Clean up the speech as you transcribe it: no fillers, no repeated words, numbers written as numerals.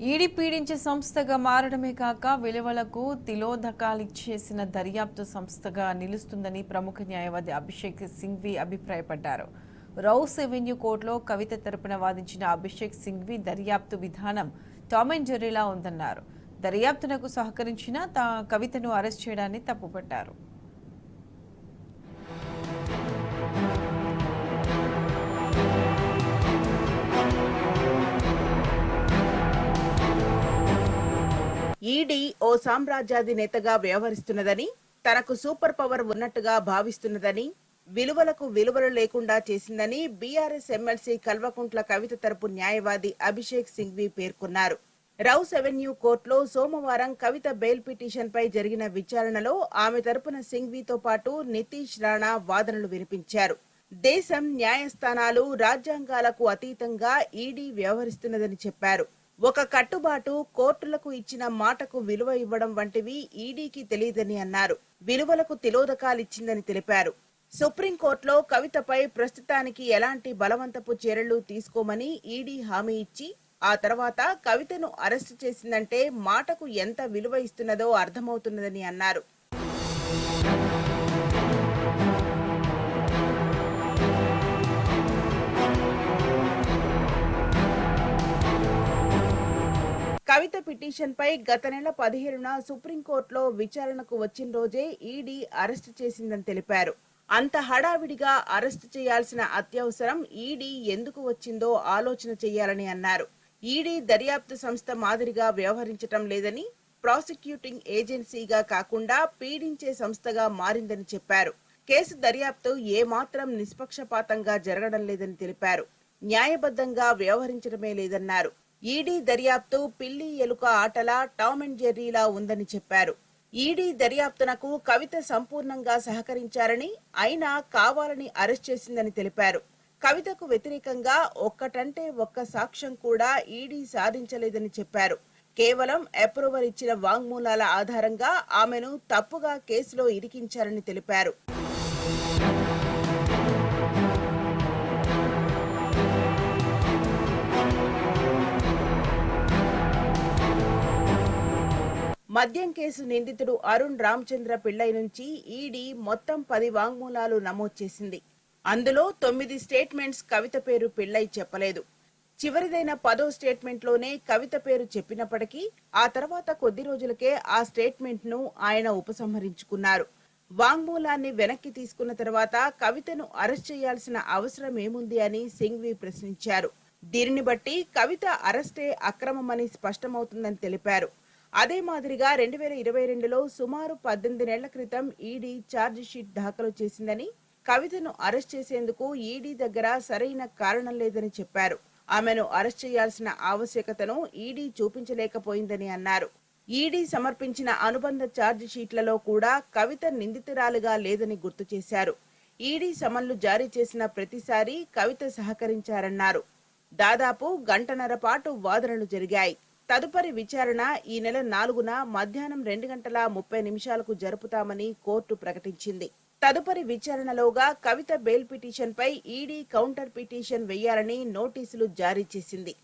ED పీడించే సంస్థగా మారడమే కాక విలువలకు తిలోదకాలిచ్చేసిన దర్యాప్తు సంస్థగా నిలుస్తుందని ప్రముఖ న్యాయవాది అభిషేక్ సింఘ్వి అభిప్రాయపడ్డారు. రౌస్ ఎవెన్యూ కోర్టులో కవిత తరపున వాదించిన అభిషేక్ సింఘ్వి దర్యాప్తు విధానం టామ్ అండ్ జెర్రీలా ఉందన్నారు. దర్యాప్తునకు సహకరించిన కవితను అరెస్ట్ చేయడాన్ని తప్పుపట్టారు. ఈడీ ఓ సామ్రాజ్యాధినేతగా వ్యవహరిస్తున్నదని, తనకు సూపర్ పవర్ ఉన్నట్టుగా భావిస్తున్నదని, విలువలకు విలువలు లేకుండా చేసిందని బీఆర్ఎస్ ఎమ్మెల్సీ కల్వకుంట్ల కవిత తరపు న్యాయవాది అభిషేక్ సింఘ్వి పేర్కొన్నారు. రౌస్ ఎవెన్యూ కోర్టులో సోమవారం కవిత బెయిల్ పిటిషన్పై జరిగిన విచారణలో ఆమె తరపున సింఘ్వితో పాటు నితీష్ రాణా వాదనలు వినిపించారు. దేశం, న్యాయస్థానాలు, రాజ్యాంగాలకు అతీతంగా ఈడీ వ్యవహరిస్తున్నదని చెప్పారు. ఒక కట్టుబాటు, కోర్టులకు ఇచ్చిన మాటకు విలువ ఇవ్వడం వంటివి ఈడీకి తెలియదని అన్నారు. విలువలకు తిలోదకాలిచ్చిందని తెలిపారు. సుప్రీంకోర్టులో కవితపై ప్రస్తుతానికి ఎలాంటి బలవంతపు చర్యలు తీసుకోమని ఈడీ హామీ ఇచ్చి, ఆ తర్వాత కవితను అరెస్టు చేసిందంటే మాటకు ఎంత విలువ ఇస్తున్నదో అర్థమవుతున్నదని అన్నారు. కవిత పిటిషన్పై గత నెల 17న సుప్రీంకోర్టులో విచారణకు వచ్చిన రోజే ఈడీ అరెస్టు చేసిందని తెలిపారు. అంత హడావిడిగా అరెస్టు చేయాల్సిన అత్యవసరం ఈడీ ఎందుకు వచ్చిందో ఆలోచన చేయాలని అన్నారు. ఈడీ దర్యాప్తు సంస్థ మాదిరిగా వ్యవహరించటం లేదని, ప్రాసిక్యూటింగ్ ఏజెన్సీగా కాకుండా పీడించే సంస్థగా మారిందని చెప్పారు. కేసు దర్యాప్తు ఏమాత్రం నిష్పక్షపాతంగా జరగడం లేదని తెలిపారు. న్యాయబద్ధంగా వ్యవహరించడమే లేదన్నారు. ఈడీ దర్యాప్తు పిల్లి ఎలుక ఆటలా, టామ్ అండ్ జెర్రీలా ఉందని చెప్పారు. ఈడీ దర్యాప్తునకు కవిత సంపూర్ణంగా సహకరించారని, అయినా కావాలని అరెస్ట్ చేసిందని తెలిపారు. కవితకు వ్యతిరేకంగా ఒక్కటంటే ఒక్క సాక్ష్యం కూడా ఈడీ సాధించలేదని చెప్పారు. కేవలం అప్రూవల్ ఇచ్చిన వాంగ్మూలాల ఆధారంగా ఆమెను తప్పుగా కేసులో ఇరికించారని తెలిపారు. మద్యం కేసు నిందితుడు అరుణ్ రామచంద్ర పిళ్ళై నుంచి ఈడీ మొత్తం 10 వాంగ్మూలాలు నమోదు చేసింది. అందులో 9 స్టేట్మెంట్స్ కవిత పేరు పిళ్ళై చెప్పలేదు. చివరిదైన 10వ స్టేట్మెంట్లోనే కవిత పేరు చెప్పినప్పటికీ ఆ తర్వాత కొద్ది రోజులకే ఆ స్టేట్మెంట్ను ఆయన ఉపసంహరించుకున్నారు. వాంగ్మూలాన్ని వెనక్కి తీసుకున్న తర్వాత కవితను అరెస్ట్ చేయాల్సిన అవసరం ఏముంది అని సింఘ్వి ప్రశ్నించారు. దీనిని బట్టి కవిత అరెస్టే అక్రమమని స్పష్టమవుతుందని తెలిపారు. అదే మాదిరిగా 2022లో సుమారు 18 నెలల క్రితం ఈడీ ఛార్జిషీట్ దాఖలు చేసిందని, కవితను అరెస్ట్ చేసేందుకు ఈడీ దగ్గర సరైన కారణం లేదని చెప్పారు. ఆమెను అరెస్ట్ చేయాల్సిన ఆవశ్యకతను ఈడీ చూపించలేకపోయిందని అన్నారు. ఈడీ సమర్పించిన అనుబంధ ఛార్జిషీట్లలో కూడా కవిత నిందితురాలుగా లేదని గుర్తు చేశారు. ఈడీ సమన్లు జారీ చేసిన ప్రతిసారి కవిత సహకరించారన్నారు. దాదాపు గంటన్నర పాటు వాదనలు జరిగాయి. తదుపరి విచారణ ఈ నెల 4న మధ్యాహ్నం 2:30 జరుపుతామని కోర్టు ప్రకటించింది. తదుపరి విచారణలోగా కవిత బెయిల్ పిటిషన్పై ఈడీ కౌంటర్ పిటిషన్ వేయాలని నోటీసులు జారీ చేసింది.